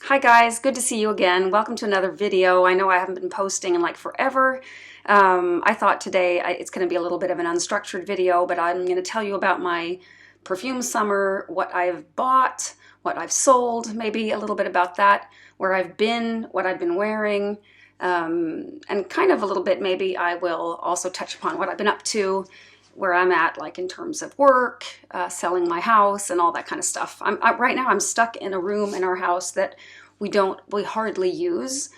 Hi guys, good to see you again. Welcome to another video. I know I haven't been posting in like forever. I thought today it's going to be a little bit of an unstructured video, but I'm going to tell you about my perfume summer, what I've bought, what I've sold, maybe a little bit about that, where I've been, what I've been wearing, and kind of a little bit maybe I will also touch upon what I've been up to, where I'm at like in terms of work, selling my house and all that kind of stuff. Right now I'm stuck in a room in our house that we hardly use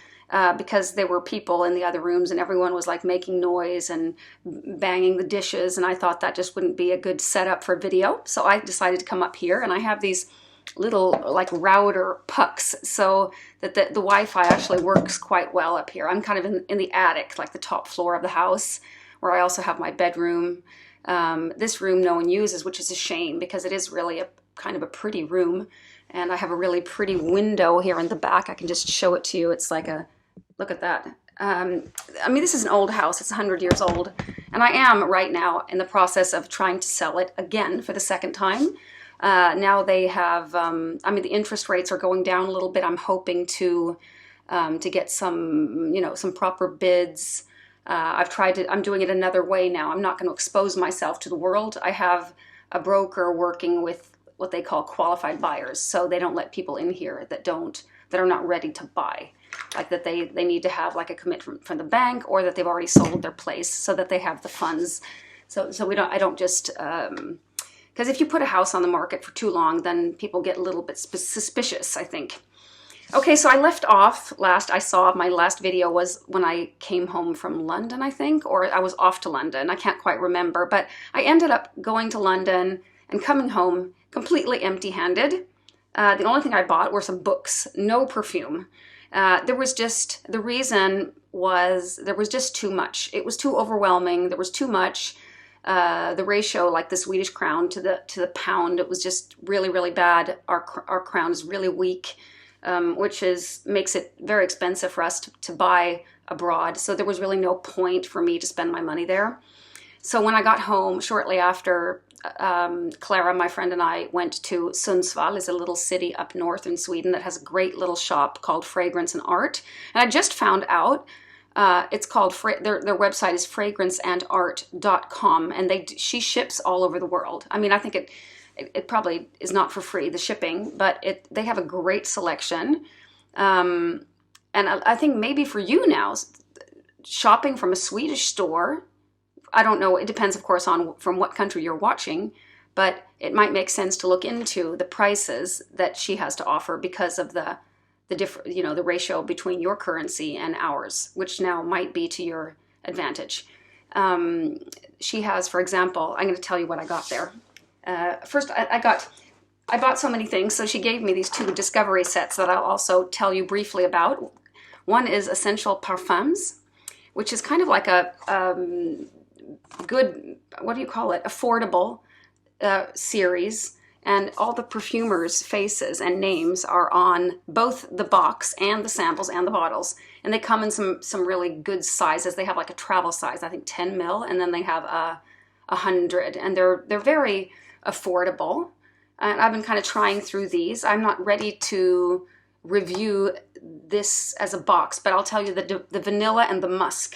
because there were people in the other rooms and everyone was like making noise and banging the dishes, and I thought that just wouldn't be a good setup for video. So I decided to come up here, and I have these little like router pucks so that the Wi-Fi actually works quite well up here. I'm kind of in the attic, like the top floor of the house, where I also have my bedroom. This room no one uses, which is a shame because it is really a kind of a pretty room. And I have a really pretty window here in the back. I can just show it to you. It's like a, look at that. I mean, this is an old house. It's 100 years old. And I am right now in the process of trying to sell it again for the second time. Now they have, I mean, the interest rates are going down a little bit. I'm hoping to get some, you know, some proper bids. I'm doing it another way now. I'm not going to expose myself to the world. I have a broker working with what they call qualified buyers. So they don't let people in here that are not ready to buy. Like that they need to have like a commitment from the bank, or that they've already sold their place so that they have the funds. So I don't just, because if you put a house on the market for too long, then people get a little bit suspicious, I think. Okay, so I left off my last video was when I came home from London, I think, or I was off to London. I can't quite remember, but I ended up going to London and coming home completely empty-handed. The only thing I bought were some books, no perfume. The reason was there was just too much. It was too overwhelming. There was too much. The ratio, like the Swedish crown to the pound, it was just really, really bad. Our crown is really weak. Which makes it very expensive for us to buy abroad. So there was really no point for me to spend my money there. So when I got home, shortly after, Clara, my friend, and I went to Sundsvall. It's a little city up north in Sweden that has a great little shop called Fragrance and Art. And I just found out it's called, their website is fragranceandart.com, and she ships all over the world. I mean, I think it probably is not for free, the shipping, but they have a great selection. And I think maybe for you now, shopping from a Swedish store, I don't know, it depends of course on from what country you're watching, but it might make sense to look into the prices that she has to offer because of the different, you know, the ratio between your currency and ours, which now might be to your advantage. She has, for example, I'm going to tell you what I got there. First, I bought so many things, so she gave me these two discovery sets that I'll also tell you briefly about. One is Essential Parfums, which is kind of like a good, what do you call it, affordable series, and all the perfumers' faces and names are on both the box and the samples and the bottles, and they come in some really good sizes. They have like a travel size, I think 10 ml, and then they have 100, and they're very affordable. And I've been kind of trying through these. I'm not ready to review this as a box, but I'll tell you that the vanilla and the musk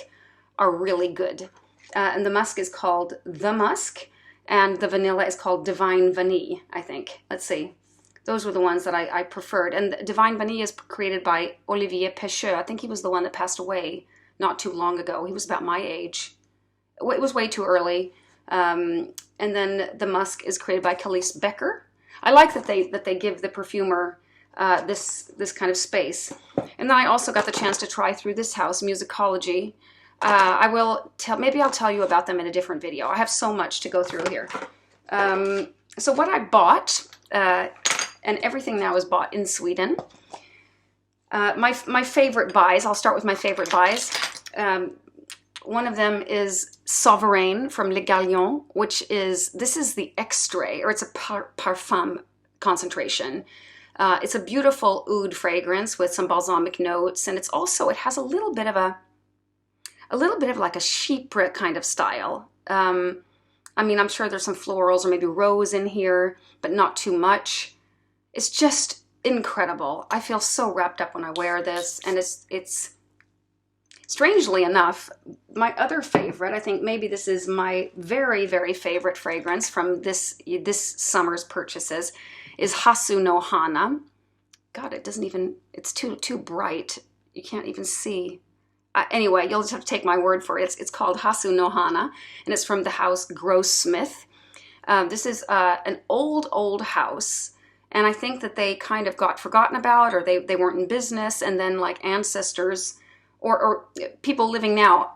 are really good. And the musk is called The Musk, and the vanilla is called Divine Vanille, I think. Let's see. Those were the ones that I preferred. And Divine Vanille is created by Olivier Pecheux. I think he was the one that passed away not too long ago. He was about my age. It was way too early. And then the musk is created by Calise Becker. I like that they give the perfumer this kind of space. And then I also got the chance to try through this house, Musicology. Maybe I'll tell you about them in a different video. I have so much to go through here. So what I bought, and everything now is bought in Sweden. My favorite buys, I'll start with my favorite buys. One of them is Sovereign from Le Galion, this is the extrait, or it's a parfum concentration. It's a beautiful oud fragrance with some balsamic notes, and it has a little bit of like a Chypre kind of style. I mean, I'm sure there's some florals or maybe rose in here, but not too much. It's just incredible. I feel so wrapped up when I wear this, and it's strangely enough, my other favorite, I think maybe this is my very, very favorite fragrance from this summer's purchases, is Hasu-no-Hana. God, it doesn't even, it's too bright. You can't even see. Anyway, you'll just have to take my word for it. It's called Hasu-no-Hana, and it's from the house Grossmith. This is an old house, and I think that they kind of got forgotten about, or they weren't in business, and then like ancestors or people living now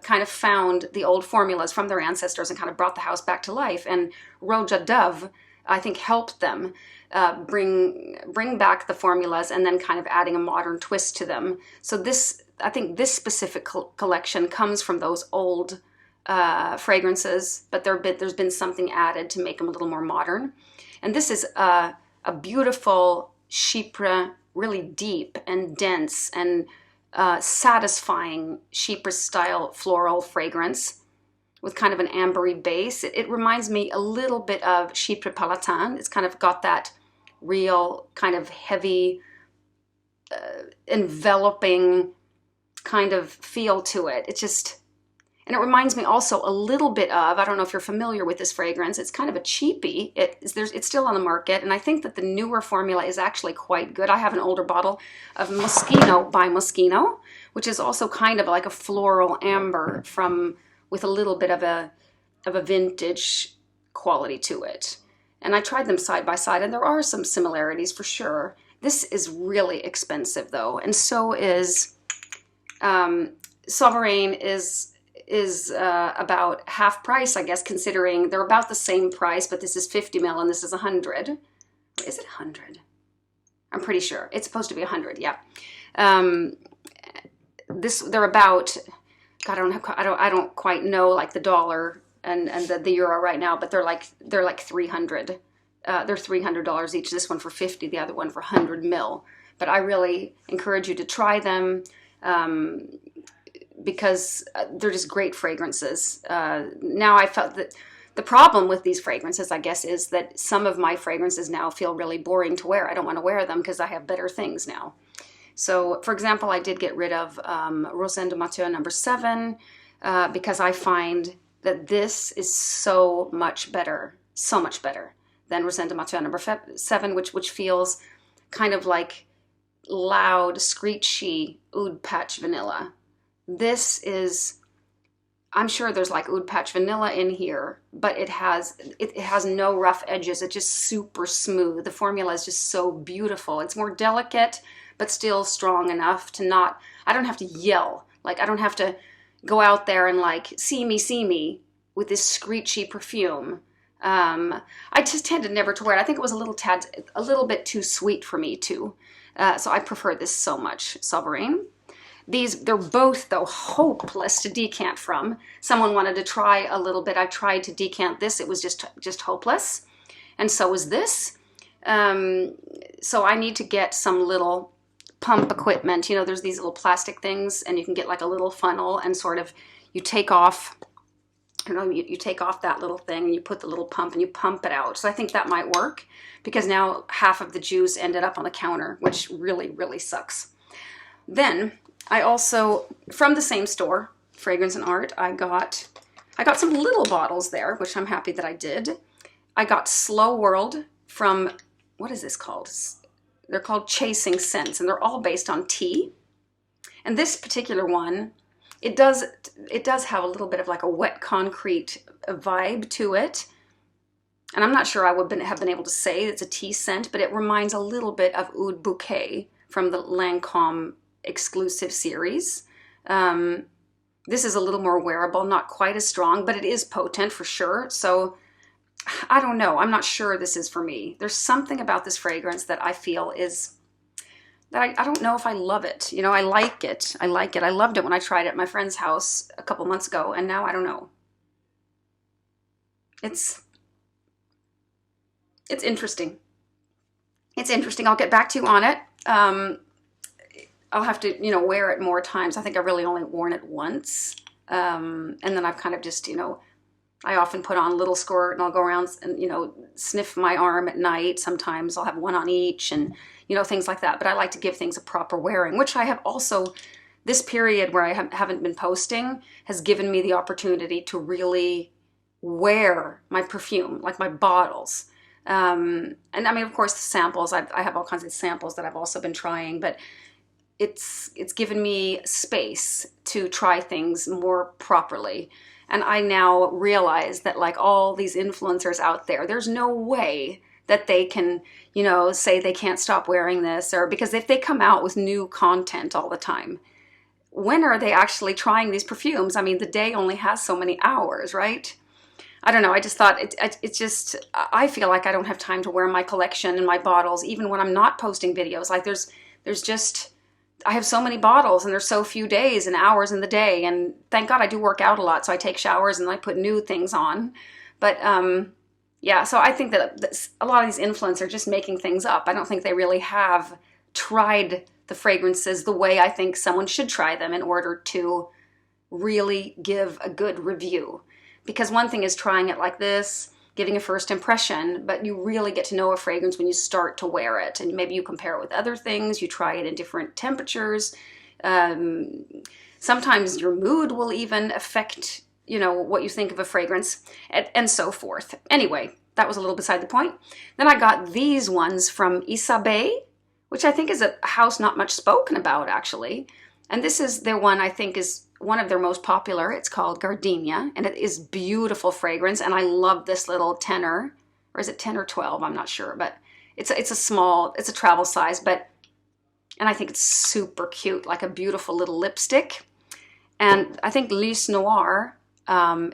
kind of found the old formulas from their ancestors and kind of brought the house back to life. And Roja, I think, helped them bring back the formulas and then kind of adding a modern twist to them. So this, I think this specific collection comes from those old fragrances, but there's been something added to make them a little more modern. And this is a beautiful Chypre, really deep and dense and satisfying Chypre style floral fragrance with kind of an ambery base. It reminds me a little bit of Chypre Palatin. It's kind of got that real kind of heavy, enveloping kind of feel to it. It's just, and it reminds me also a little bit of, I don't know if you're familiar with this fragrance, it's kind of a cheapie. It's still on the market, and I think that the newer formula is actually quite good. I have an older bottle of Moschino by Moschino, which is also kind of like a floral amber with a little bit of a vintage quality to it. And I tried them side by side, and there are some similarities for sure. This is really expensive though, and so is Sovereign is about half price, I guess, considering they're about the same price, but this is 50 ml and this is 100. Is it 100? I'm pretty sure. It's supposed to be 100, yeah. They're about, God, I don't quite know like the dollar and the euro right now, but they're like 300. They're $300 each. This one for 50, the other one for 100 ml. But I really encourage you to try them. Because they're just great fragrances. Now I felt that the problem with these fragrances, I guess, is that some of my fragrances now feel really boring to wear. I don't want to wear them because I have better things now. So, for example, I did get rid of Rosendo Mateu number 7 because I find that this is so much better than Rosendo Mateu number 7, which feels kind of like loud, screechy oud patch vanilla. This is, I'm sure there's like oud patch vanilla in here, but it has no rough edges. It's just super smooth. The formula is just so beautiful. It's more delicate, but still strong enough to not, I don't have to yell. Like, I don't have to go out there and like, see me with this screechy perfume. I just tended never to wear it. I think it was a little bit too sweet for me too. So I prefer this so much, Sovereign. They're both, though, hopeless to decant from. Someone wanted to try a little bit. I tried to decant this. It was just hopeless. And so is this. So I need to get some little pump equipment. You know, there's these little plastic things, and you can get like a little funnel, and sort of you take off, you take off that little thing, and you put the little pump, and you pump it out. So I think that might work, because now half of the juice ended up on the counter, which really, really sucks. Then I also, from the same store, Fragrance and Art, I got some little bottles there, which I'm happy that I did. I got Slow World from, what is this called? They're called Chasing Scents, and they're all based on tea. And this particular one, it does have a little bit of like a wet concrete vibe to it. And I'm not sure I would have been able to say it's a tea scent, but it reminds a little bit of Oud Bouquet from the Lancôme exclusive series. This is a little more wearable, not quite as strong, but it is potent for sure. So I don't know. I'm not sure this is for me. There's something about this fragrance that I feel is, that I don't know if I love it. You know, I like it. I like it. I loved it when I tried it at my friend's house a couple months ago, and now I don't know. It's interesting. It's interesting. I'll get back to you on it. I'll have to, you know, wear it more times. I think I've really only worn it once. And then I've kind of just, you know, I often put on a little skirt and I'll go around and, you know, sniff my arm at night. Sometimes I'll have one on each and, you know, things like that. But I like to give things a proper wearing, which I have also, this period where I haven't been posting has given me the opportunity to really wear my perfume, like my bottles. And I mean, of course, the samples, I have all kinds of samples that I've also been trying, but it's given me space to try things more properly. And I now realize that like all these influencers out there, there's no way that they can, you know, say they can't stop wearing this, or because if they come out with new content all the time, when are they actually trying these perfumes? I mean, the day only has so many hours, right? I don't know. I just thought it's just, I feel like I don't have time to wear my collection and my bottles, even when I'm not posting videos. Like there's just, I have so many bottles and there's so few days and hours in the day. And thank God I do work out a lot. So I take showers and I put new things on. But yeah, so I think that a lot of these influencers are just making things up. I don't think they really have tried the fragrances the way I think someone should try them in order to really give a good review. Because one thing is trying it like this, giving a first impression, but you really get to know a fragrance when you start to wear it. And maybe you compare it with other things, you try it in different temperatures. Sometimes your mood will even affect, you know, what you think of a fragrance, and so forth. Anyway, that was a little beside the point. Then I got these ones from Isabey, which I think is a house not much spoken about, actually. And this is their one I think is one of their most popular. It's called Gardénia, and it is beautiful fragrance. And I love this little 10, or is it 10 or 12? I'm not sure, but it's a small, it's a travel size, and I think it's super cute, like a beautiful little lipstick. And I think Lys Noir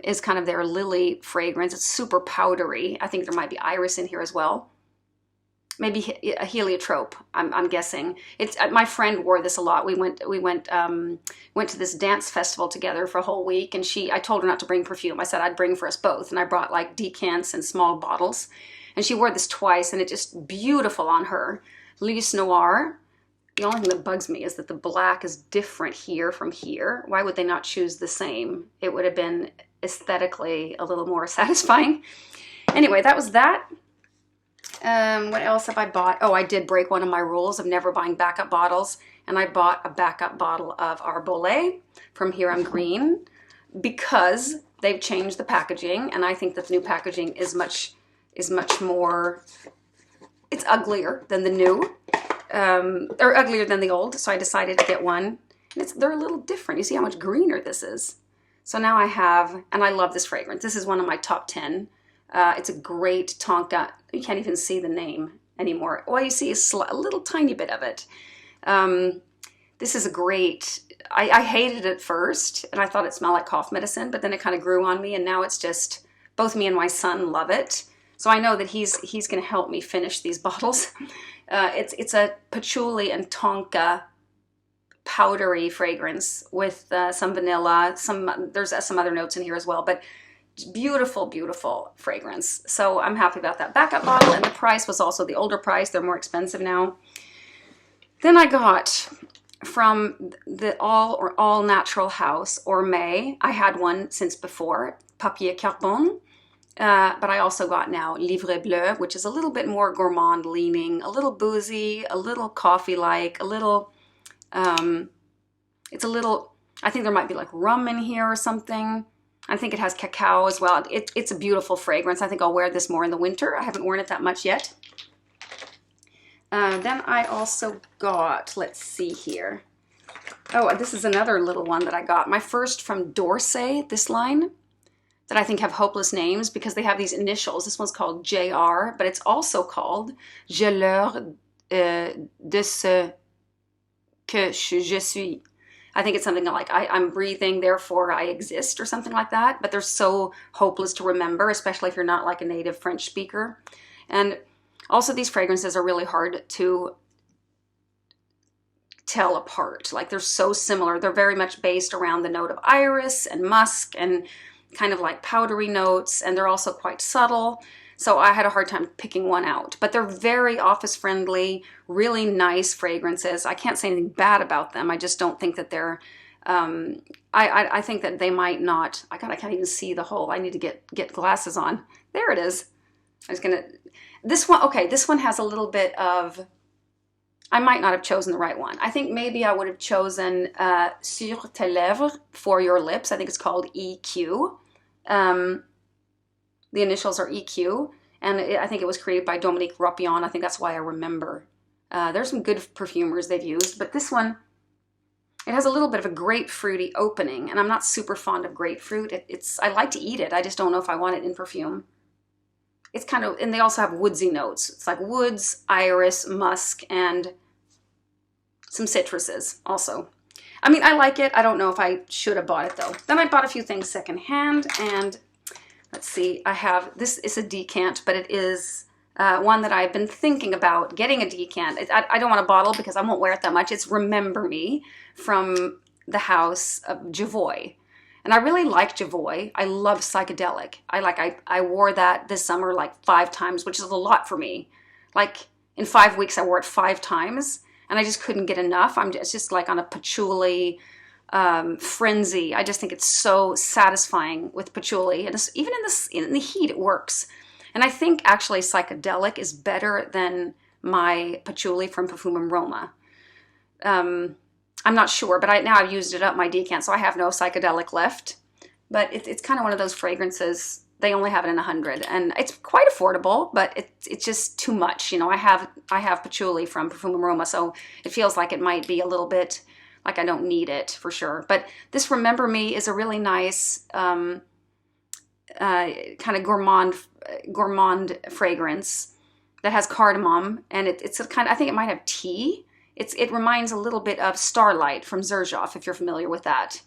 is kind of their lily fragrance. It's super powdery. I think there might be iris in here as well. Maybe a heliotrope, I'm guessing. It's my friend wore this a lot. We went to this dance festival together for a whole week, and I told her not to bring perfume. I said I'd bring for us both, and I brought like decants and small bottles. And she wore this twice, and it just beautiful on her. Lys Noir. The only thing that bugs me is that the black is different here from here. Why would they not choose the same? It would have been aesthetically a little more satisfying. Anyway, that was that. What else have I bought? Oh, I did break one of my rules of never buying backup bottles, and I bought a backup bottle of Arbolé from Hiram Green because they've changed the packaging, and I think that the new packaging is much more, it's uglier than the new, or uglier than the old, so I decided to get one. And they're a little different. You see how much greener this is? So now I have, and I love this fragrance. This is one of my top 10. It's a great tonka. You can't even see the name anymore. All you see is a little tiny bit of it. This is a great, I hated it at first, and I thought it smelled like cough medicine, but then it kind of grew on me, and now it's just, both me and my son love it. So I know that he's going to help me finish these bottles. It's a patchouli and tonka powdery fragrance with some vanilla. There's some other notes in here as well, but beautiful, beautiful fragrance. So I'm happy about that backup bottle, and the price was also the older price. They're more expensive now. Then I got from the all natural house, Orme. I had one since before, Papier Carbone, but I also got now Livre Bleu, which is a little bit more gourmand leaning, a little boozy, a little coffee-like, a little, it's a little, I think there might be like rum in here or something. I think it has cacao as well. It's a beautiful fragrance. I think I'll wear this more in the winter. I haven't worn it that much yet. Then I also got, let's see here. Oh, this is another little one that I got. My first from Dorsey, this line, that I think have hopeless names because they have these initials. This one's called JR, but it's also called J'ai l'heure de ce que je suis. I think it's something like I'm breathing, therefore I exist, or something like that. But they're so hopeless to remember, especially if you're not like a native French speaker. And also these fragrances are really hard to tell apart. Like they're so similar. They're very much based around the note of iris and musk and kind of like powdery notes. And they're also quite subtle. So I had a hard time picking one out, but they're very office friendly, really nice fragrances. I can't say anything bad about them. I just don't think that they're I think that they might not. I can't even see the hole. I need to get glasses on. There it is. I was gonna. This one, okay. This one has a little bit of. I might not have chosen the right one. I think maybe I would have chosen Sur tes lèvres, for your lips. I think it's called EQ. The initials are EQ, and I think it was created by Dominique Ropion. I think that's why I remember. There's some good perfumers they've used, but this one, it has a little bit of a grapefruity opening, and I'm not super fond of grapefruit. I like to eat it. I just don't know if I want it in perfume. It's kind of, and they also have woodsy notes. It's like woods, iris, musk, and some citruses also. I mean, I like it. I don't know if I should have bought it though. Then I bought a few things secondhand, and let's see, I have, this is a decant, but it is one that I've been thinking about getting a decant. I don't want a bottle because I won't wear it that much. It's Remember Me from the house of Jovoy. And I really like Jovoy. I love Psychedelique. I wore that this summer like 5 times, which is a lot for me. Like in 5 weeks, I wore it 5 times, and I just couldn't get enough. It's just like on a patchouli frenzy. I just think it's so satisfying with patchouli, and even in the heat, it works. And I think actually Psychedelique is better than my patchouli from Perfume Roma. I'm not sure, but now I've used it up, my decant, so I have no Psychedelique left. But it's kind of one of those fragrances, they only have it in 100, and it's quite affordable, but it's just too much. You know, I have patchouli from Perfume Roma, so it feels like it might be a little bit like I don't need it for sure. But this Remember Me is a really nice kind of gourmand fragrance that has cardamom, and it's a kind of, I think it might have tea. It reminds a little bit of Starlight from Xerjoff, if you're familiar with that.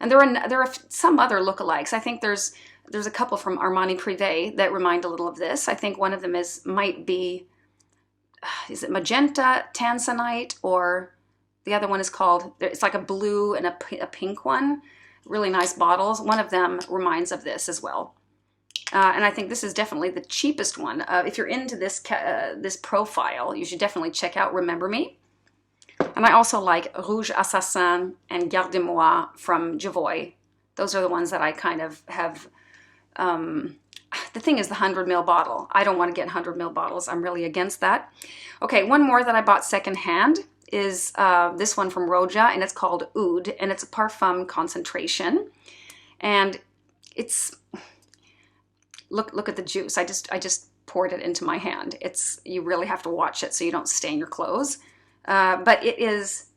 And there are some other lookalikes. I think there's a couple from Armani Privé that remind a little of this. I think one of them might be, is it Magenta Tanzanite, or the other one is called, it's like a blue and a pink one. Really nice bottles. One of them reminds of this as well. And I think this is definitely the cheapest one. If you're into this profile, you should definitely check out Remember Me. And I also like Rouge Assassin and Gardez-moi from Jovoy. Those are the ones that I kind of have. The thing is the 100 ml bottle. I don't want to get 100 ml bottles. I'm really against that. Okay, one more that I bought secondhand is this one from Roja, and it's called Oud, and it's a parfum concentration. And it's, look at the juice. I just poured it into my hand. You really have to watch it so you don't stain your clothes. But it is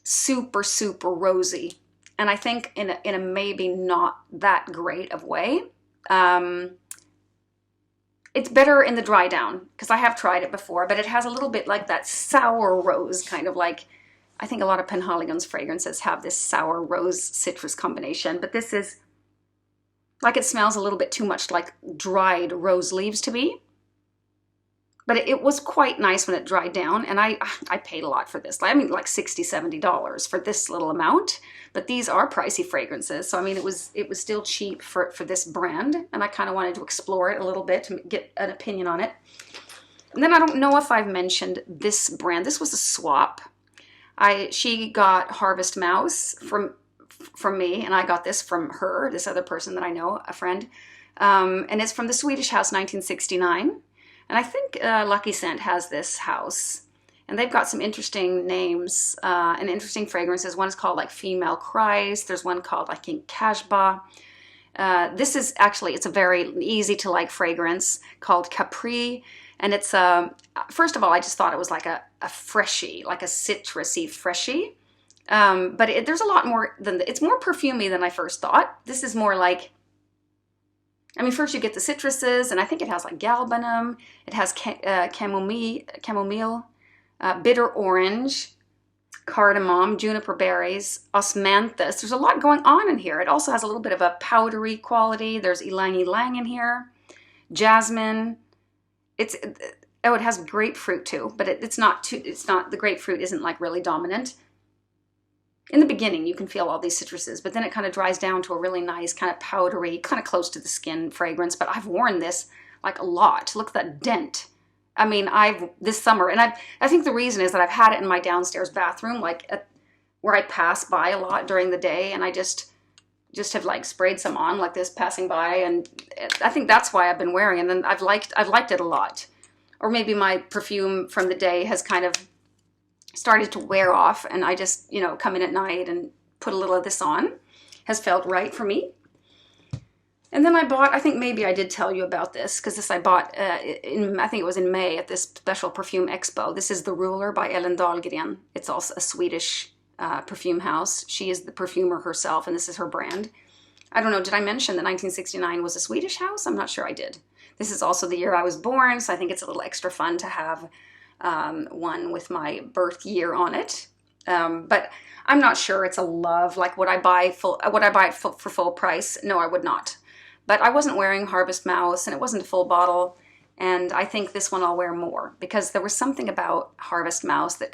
super, super rosy. And I think in a maybe not that great of way. It's better in the dry down, because I have tried it before, but it has a little bit like that sour rose, kind of like, I think a lot of Penhaligon's fragrances have this sour rose citrus combination, but this is like, it smells a little bit too much like dried rose leaves to me. But it was quite nice when it dried down, and I paid a lot for this. I mean, like $60, $70 for this little amount. But these are pricey fragrances, so I mean, it was still cheap for this brand, and I kind of wanted to explore it a little bit to get an opinion on it. And then I don't know if I've mentioned this brand. This was a swap. She got Harvest Mouse from me, and I got this from her, this other person that I know, a friend. And it's from the Swedish house 1969. And I think Lucky Scent has this house, and they've got some interesting names and interesting fragrances. One is called like Female Cries. There's one called I think Kashba. This is actually, it's a very easy to like fragrance called Capri, and it's first of all, I just thought it was like a freshie, like a citrusy freshie. But there's a lot more than it's more perfumey than I first thought. This is more like, I mean, first you get the citruses, and I think it has like galbanum, it has chamomile, bitter orange, cardamom, juniper berries, osmanthus. There's a lot going on in here. It also has a little bit of a powdery quality. There's ylang ylang in here, jasmine. It has grapefruit too, but the grapefruit isn't like really dominant. In the beginning, you can feel all these citruses, but then it kind of dries down to a really nice kind of powdery, kind of close to the skin fragrance. But I've worn this like a lot. Look at that dent. I mean, this summer, and I think the reason is that I've had it in my downstairs bathroom, like where I pass by a lot during the day, and I just have like sprayed some on like this passing by, and I think that's why I've been wearing it, and I've liked it a lot. Or maybe my perfume from the day has kind of started to wear off, and I just, you know, come in at night and put a little of this on. Has felt right for me. And then I bought, I think maybe I did tell you about this, because this I bought, I think it was in May at this special perfume expo. This is The Ruler by Ellen Dahlgren. It's also a Swedish perfume house. She is the perfumer herself, and this is her brand. I don't know, did I mention that 1969 was a Swedish house? I'm not sure I did. This is also the year I was born, so I think it's a little extra fun to have one with my birth year on it. But I'm not sure it's a love. Like, would I buy it for full price? No, I would not. But I wasn't wearing Harvest Mouse, and it wasn't a full bottle, and I think this one I'll wear more, because there was something about Harvest Mouse that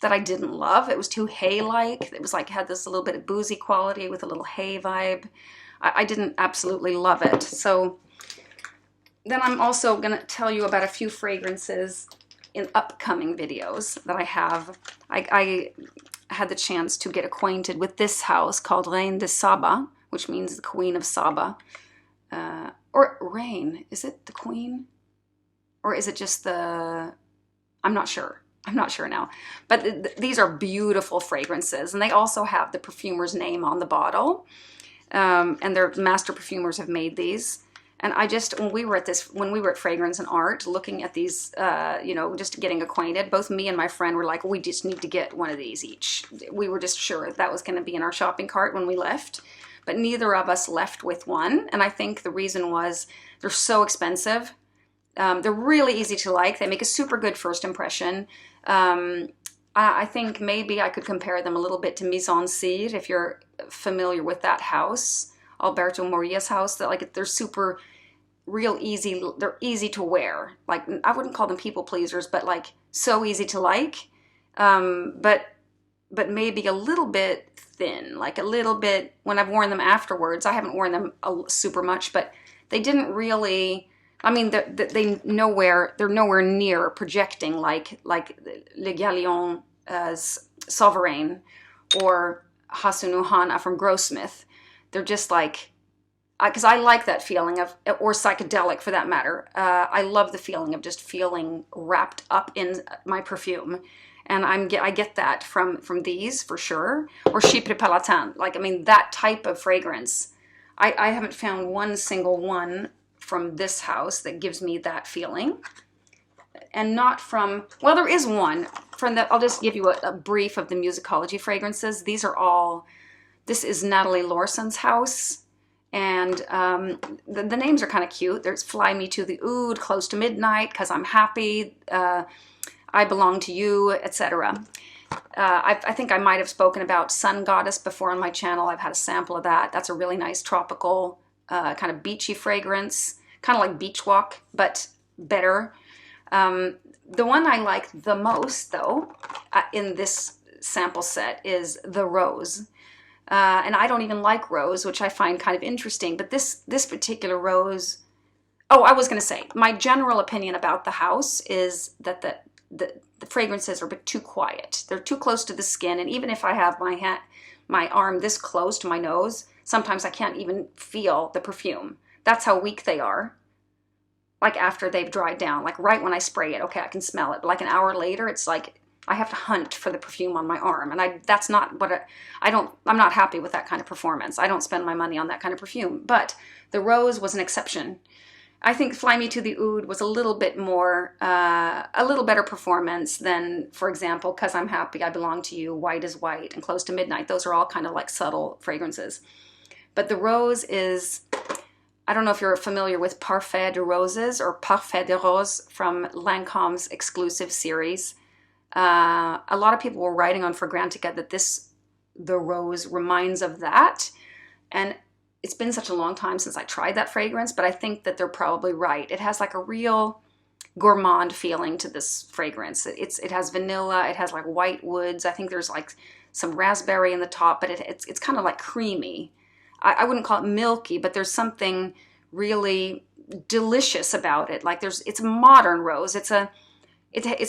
I didn't love. It was too hay-like. It was like, had this little bit of boozy quality with a little hay vibe. I didn't absolutely love it. So then I'm also going to tell you about a few fragrances in upcoming videos that I have. I had the chance to get acquainted with this house called Reine de Saba, which means the Queen of Saba. Or Reine, is it the Queen? Or is it just the, I'm not sure. I'm not sure now. But these are beautiful fragrances, and they also have the perfumer's name on the bottle. And their master perfumers have made these. And I just, when we were at Fragrance and Art, looking at these, you know, just getting acquainted, both me and my friend were like, we just need to get one of these each. We were just sure that was going to be in our shopping cart when we left, but neither of us left with one. And I think the reason was they're so expensive. They're really easy to like. They make a super good first impression. I think maybe I could compare them a little bit to Mise en Cire, if you're familiar with that house, Alberto Moria's house. That, like, they're super real easy. They're easy to wear. Like, I wouldn't call them people pleasers, but like so easy to like. But maybe a little bit thin, like a little bit. When I've worn them afterwards, I haven't worn them super much, but they didn't really. I mean, they're nowhere near projecting like Le Galion's Sovereign or Hasu-no-Hana from Grossmith. They're just like, because I like that feeling of, or Psychedelique for that matter. I love the feeling of just feeling wrapped up in my perfume. And I get that from these for sure. Or Chypre Palatin. Like, I mean, that type of fragrance. I haven't found one single one from this house that gives me that feeling. And not from, well, there is one. I'll just give you a brief of the Musicology fragrances. This is Natalie Lawson's house. And the names are kind of cute. There's Fly Me to the Oud, Close to Midnight, Because I'm Happy, I Belong to You, etc. I think I might have spoken about Sun Goddess before on my channel. I've had a sample of that. That's a really nice tropical, kind of beachy fragrance, kind of like Beach Walk, but better. The one I like the most, though, in this sample set is the Rose. And I don't even like Rose, which I find kind of interesting. But this particular Rose... Oh, I was going to say, my general opinion about the house is that the fragrances are a bit too quiet. They're too close to the skin. And even if I have my arm this close to my nose, sometimes I can't even feel the perfume. That's how weak they are. Like after they've dried down, like right when I spray it, okay, I can smell it. But like an hour later, it's like I have to hunt for the perfume on my arm. And that's not what I'm not happy with that kind of performance. I don't spend my money on that kind of perfume. But the Rose was an exception. I think Fly Me to the Oud was a little bit more, a little better performance than, for example, Because I'm Happy, I Belong to You, White is White, and Close to Midnight. Those are all kind of like subtle fragrances. But the Rose is, I don't know if you're familiar with Parfait de Roses or Parfait de Rose from Lancome's exclusive series. A lot of people were writing on Fragrantica that the Rose reminds of that. And it's been such a long time since I tried that fragrance, but I think that they're probably right. It has like a real gourmand feeling to this fragrance. It has vanilla, it has like white woods. I think there's like some raspberry in the top, but it's kind of like creamy. I wouldn't call it milky, but there's something really delicious about it. Like it's a modern rose. It's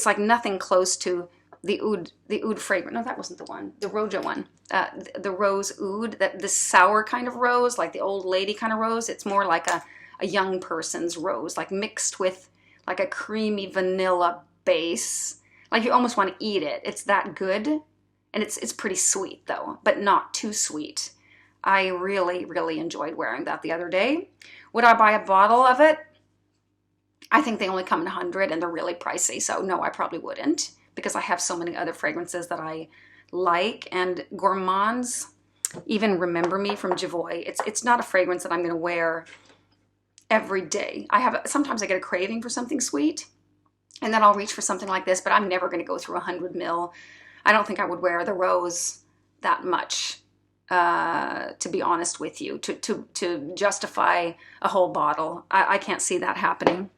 like nothing close to the oud fragrance. No, that wasn't the one. The Roja one. The rose oud, this sour kind of rose, like the old lady kind of rose. It's more like a young person's rose, like mixed with like a creamy vanilla base. Like you almost want to eat it. It's that good. And it's pretty sweet though, but not too sweet. I really, really enjoyed wearing that the other day. Would I buy a bottle of it? I think they only come in 100 and they're really pricey. So no, I probably wouldn't, because I have so many other fragrances that I like. And Gourmands, even Remember Me from Jovoy, it's not a fragrance that I'm going to wear every day. Sometimes I get a craving for something sweet, and then I'll reach for something like this, but I'm never going to go through 100 ml. I don't think I would wear the rose that much, to be honest with you, to justify a whole bottle. I can't see that happening.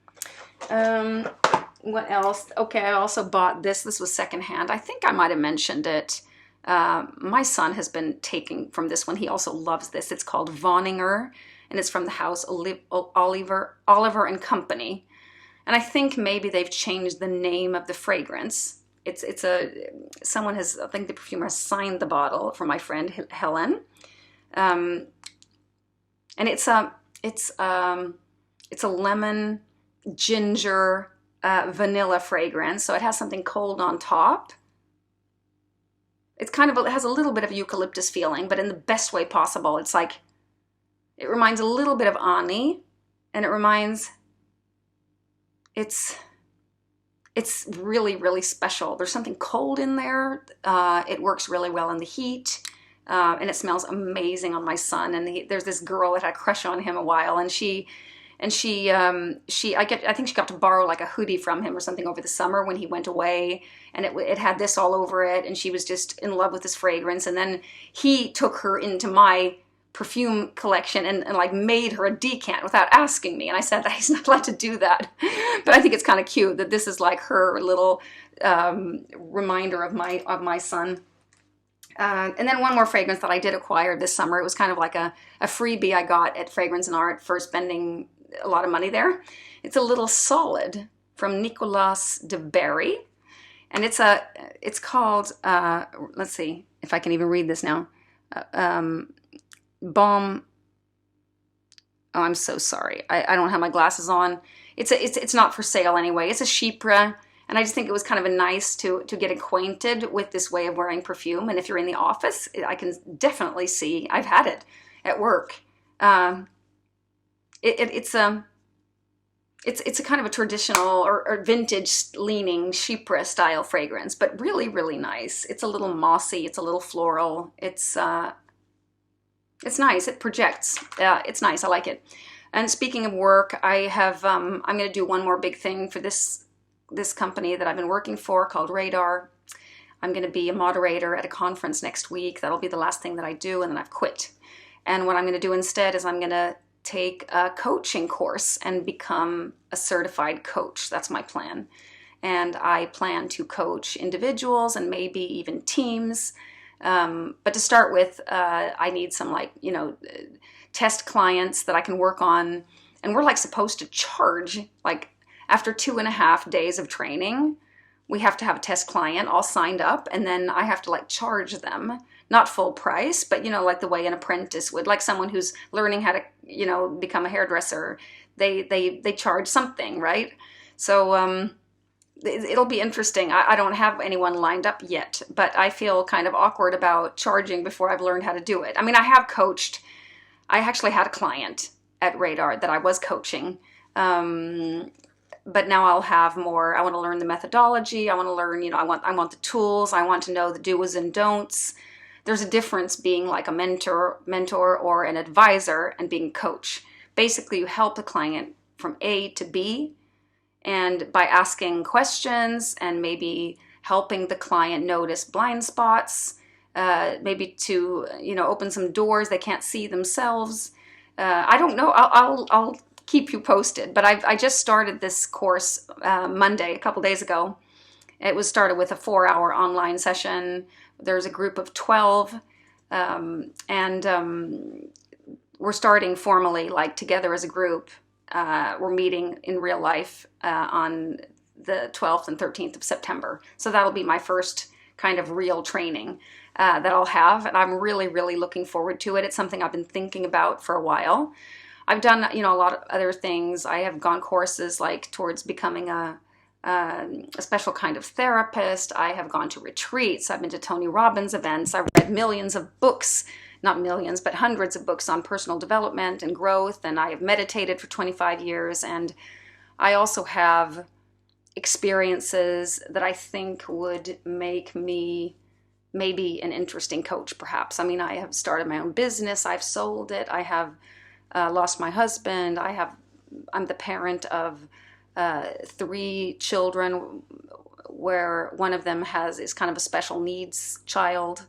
What else? Okay, I also bought this. This was secondhand. I think I might have mentioned it. My son has been taking from this one. He also loves this. It's called Vaninger, and it's from the house Oliver and Company. And I think maybe they've changed the name of the fragrance. Someone has, I think the perfumer has signed the bottle for my friend Helen. And it's a lemon, ginger, vanilla fragrance. So it has something cold on top. It has a little bit of eucalyptus feeling, but in the best way possible. It's like, it reminds a little bit of Ani, and it's really, really special. There's something cold in there. It works really well in the heat, and it smells amazing on my son. And there's this girl that had a crush on him a while, and I think she got to borrow like a hoodie from him or something over the summer when he went away, and it had this all over it, and she was just in love with this fragrance. And then he took her into my perfume collection and like made her a decant without asking me. And I said that he's not allowed to do that. But I think it's kind of cute that this is like her little reminder of my son. And then one more fragrance that I did acquire this summer. It was kind of like a freebie I got at Fragrance and Art for spending a lot of money there. It's a little solid from Nicolas de Berry. And it's called, let's see if I can even read this now. Balm. Oh, I'm so sorry. I don't have my glasses on. It's not for sale anyway. It's a Chypre, and I just think it was kind of nice to get acquainted with this way of wearing perfume. And if you're in the office, I can definitely see. I've had it at work. It's a kind of a traditional or vintage leaning Chypre style fragrance, but really, really nice. It's a little mossy. It's a little floral. It's nice. It projects. It's nice. I like it. And speaking of work, I'm going to do one more big thing for this company that I've been working for called Radar. I'm going to be a moderator at a conference next week. That'll be the last thing that I do, and then I've quit. And what I'm going to do instead is I'm going to take a coaching course and become a certified coach. That's my plan. And I plan to coach individuals and maybe even teams. But to start with, I need some test clients that I can work on. And we're like supposed to charge, like after 2.5 days of training, we have to have a test client all signed up. And then I have to like charge them, not full price, but like the way an apprentice would, like someone who's learning how to, become a hairdresser, they charge something, right? So, it'll be interesting. I don't have anyone lined up yet, but I feel kind of awkward about charging before I've learned how to do it. I mean, I have coached. I actually had a client at Radar that I was coaching, but now I'll have more. I want to learn the methodology. I want to learn, I want the tools. I want to know the do's and don'ts. There's a difference being like a mentor or an advisor and being a coach. Basically, you help the client from A to B, and by asking questions and maybe helping the client notice blind spots, maybe to open some doors they can't see themselves. I don't know. I'll keep you posted. But I just started this course Monday, a couple days ago. It was started with a 4-hour online session. There's a group of 12, and we're starting formally, like together as a group. We're meeting in real life on the 12th and 13th of September. So that'll be my first kind of real training that I'll have, and I'm really, really looking forward to it. It's something I've been thinking about for a while. I've done, you know, a lot of other things. I have gone courses like towards becoming a special kind of therapist. I have gone to retreats. I've been to Tony Robbins events. I've read millions of books, not millions, but hundreds of books on personal development and growth. And I have meditated for 25 years. And I also have experiences that I think would make me maybe an interesting coach, perhaps. I mean, I have started my own business. I've sold it. I have lost my husband. I'm the parent of 3 children, where one of them is kind of a special needs child.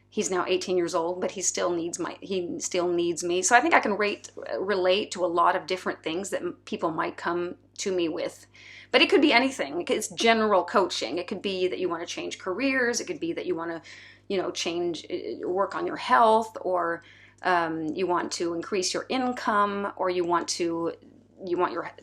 He's now 18 years old, but he still needs me. So I think I can relate to a lot of different things that people might come to me with. But it could be anything. It's general coaching. It could be that you want to change careers. It could be that you want to, you know, work on your health, or you want to increase your income, or you want your,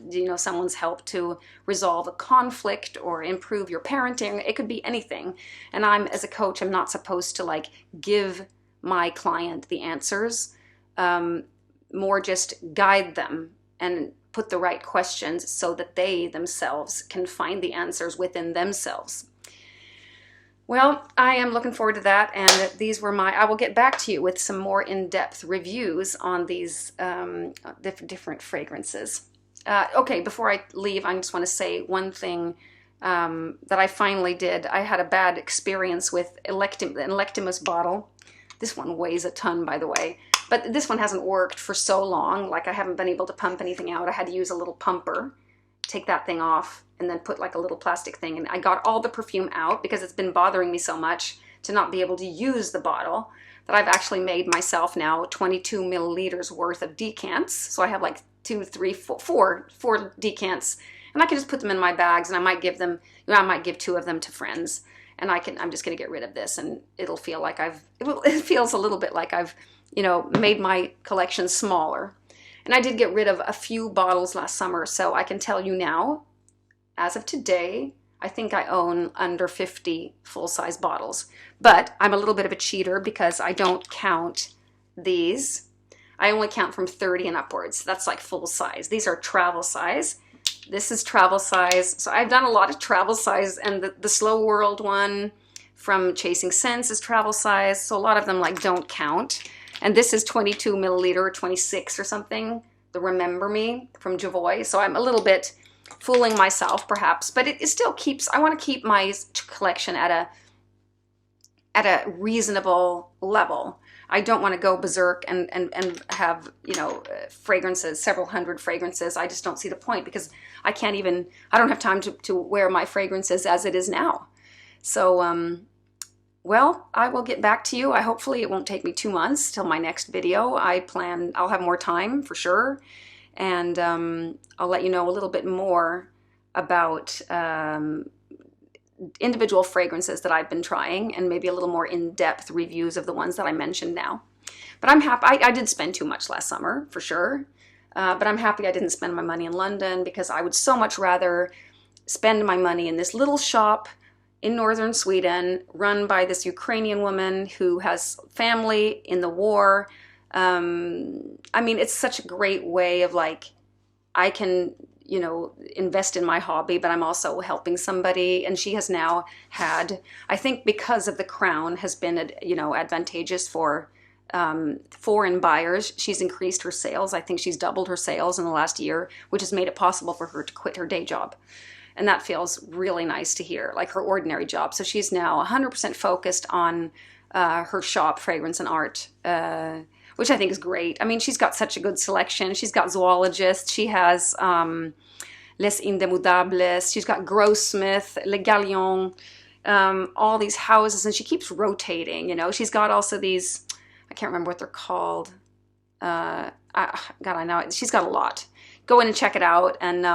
you know, someone's help to resolve a conflict or improve your parenting. It could be anything. And as a coach, I'm not supposed to like give my client the answers, more just guide them and put the right questions so that they themselves can find the answers within themselves. Well, I am looking forward to that, and these were I will get back to you with some more in-depth reviews on these different fragrances. Okay, before I leave, I just want to say one thing that I finally did. I had a bad experience with an Electimuss bottle. This one weighs a ton, by the way. But this one hasn't worked for so long. Like, I haven't been able to pump anything out. I had to use a little pumper, take that thing off, and then put like a little plastic thing. And I got all the perfume out because it's been bothering me so much to not be able to use the bottle that I've actually made myself now 22 milliliters worth of decants. So I have like 2, 3, 4 decants, and I can just put them in my bags, and I might give them, you know, I might give 2 of them to friends. And I'm just going to get rid of this, and it'll feel like it feels a little bit like I've, you know, made my collection smaller. And I did get rid of a few bottles last summer, so I can tell you now, as of today, I think I own under 50 full-size bottles. But I'm a little bit of a cheater because I don't count these. I only count from 30 and upwards. That's like full size. These are travel size. This is travel size. So I've done a lot of travel size, and the Slow World one from Chasing Scents is travel size. So a lot of them like don't count. And this is 22 milliliter or 26 or something, the Remember Me from Jovoy. So I'm a little bit fooling myself perhaps, but it still keeps, I want to keep my collection at a reasonable level. I don't want to go berserk and have, you know, fragrances, several hundred fragrances. I just don't see the point, because I don't have time to wear my fragrances as it is now. So, well, I will get back to you. Hopefully it won't take me 2 months till my next video. I'll have more time for sure. And I'll let you know a little bit more about individual fragrances that I've been trying, and maybe a little more in-depth reviews of the ones that I mentioned now. But I'm happy. I did spend too much last summer, for sure. But I'm happy I didn't spend my money in London, because I would so much rather spend my money in this little shop in northern Sweden, run by this Ukrainian woman who has family in the war. I mean, it's such a great way of like, I can, you know, invest in my hobby, but I'm also helping somebody. And she has now had, I think because of the crown has been, you know, advantageous for foreign buyers. She's increased her sales. I think she's doubled her sales in the last year, which has made it possible for her to quit her day job. And that feels really nice to hear, like her ordinary job. So she's now 100% focused on her shop, Fragrance and Art, which I think is great. I mean, she's got such a good selection. She's got Zoologist. She has Les Indemudables. She's got Grossmith, Le Galion, all these houses. And she keeps rotating, you know. She's got also these, I can't remember what they're called. God, I know it. She's got a lot. Go in and check it out. And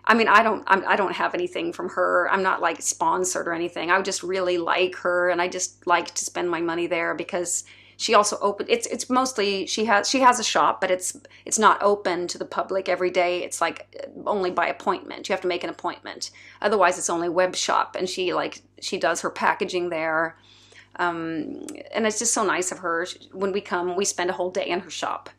I mean, I don't have anything from her. I'm not like sponsored or anything. I would just really like her, and I just like to spend my money there because She also it's mostly, she has a shop, but it's not open to the public every day. It's like only by appointment. You have to make an appointment. Otherwise, it's only web shop, and she does her packaging there. And it's just so nice of her. When we come, we spend a whole day in her shop,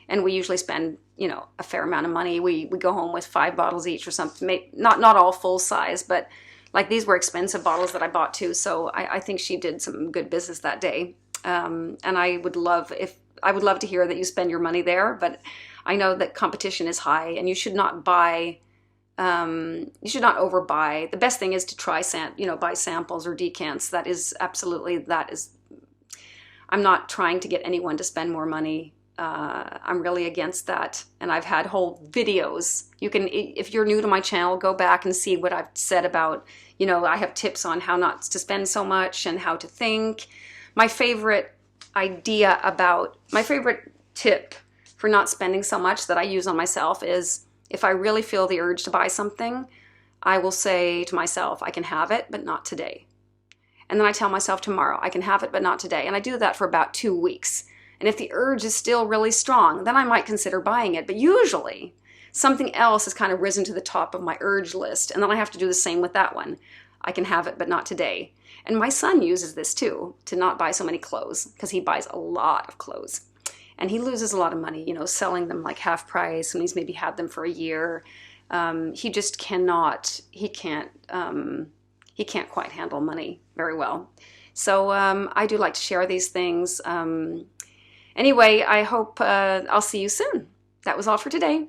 and we usually spend, you know, a fair amount of money. We go home with 5 bottles each or something. Not all full size, but like these were expensive bottles that I bought too. So I think she did some good business that day. And I would love to hear that you spend your money there, but I know that competition is high, and you should not buy, you should not overbuy. The best thing is to try, buy samples or decants. That is absolutely, I'm not trying to get anyone to spend more money. I'm really against that. And I've had whole videos. You can, if you're new to my channel, go back and see what I've said about, you know, I have tips on how not to spend so much and how to think. My favorite tip for not spending so much that I use on myself is, if I really feel the urge to buy something, I will say to myself, I can have it, but not today. And then I tell myself tomorrow, I can have it, but not today. And I do that for about 2 weeks. And if the urge is still really strong, then I might consider buying it. But usually something else has kind of risen to the top of my urge list, and then I have to do the same with that one. I can have it, but not today. And my son uses this too, to not buy so many clothes, because he buys a lot of clothes. And he loses a lot of money, you know, selling them like half price when he's maybe had them for a year. He just cannot, he can't quite handle money very well. So I do like to share these things. Anyway, I hope I'll see you soon. That was all for today.